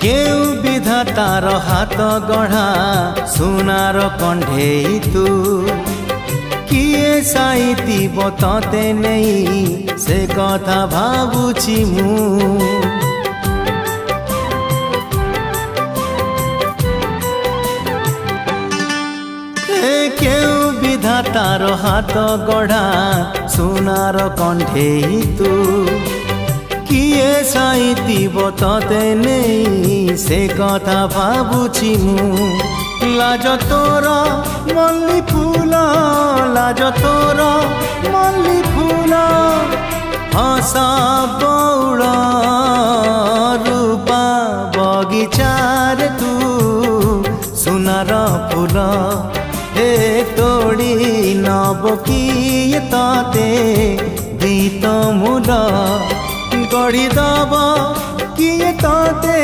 केउ विधातार हाथ गढ़ा सुनार कंढेई तू किए साइती बतते नहीं से कथा भावुची मु केउ विधातार हाथ गढ़ा सुनार कंढेई तू किए साइती बतते नहीं से कथा भावुची मु लाज तोर मल्ली फूल लाज तोर मल्ली फूल हस बौड़ रूपा बगीचार तू सुनार फूल हे तोड़ी नब किए तते गीत मूल गढ़ी दब किए तते।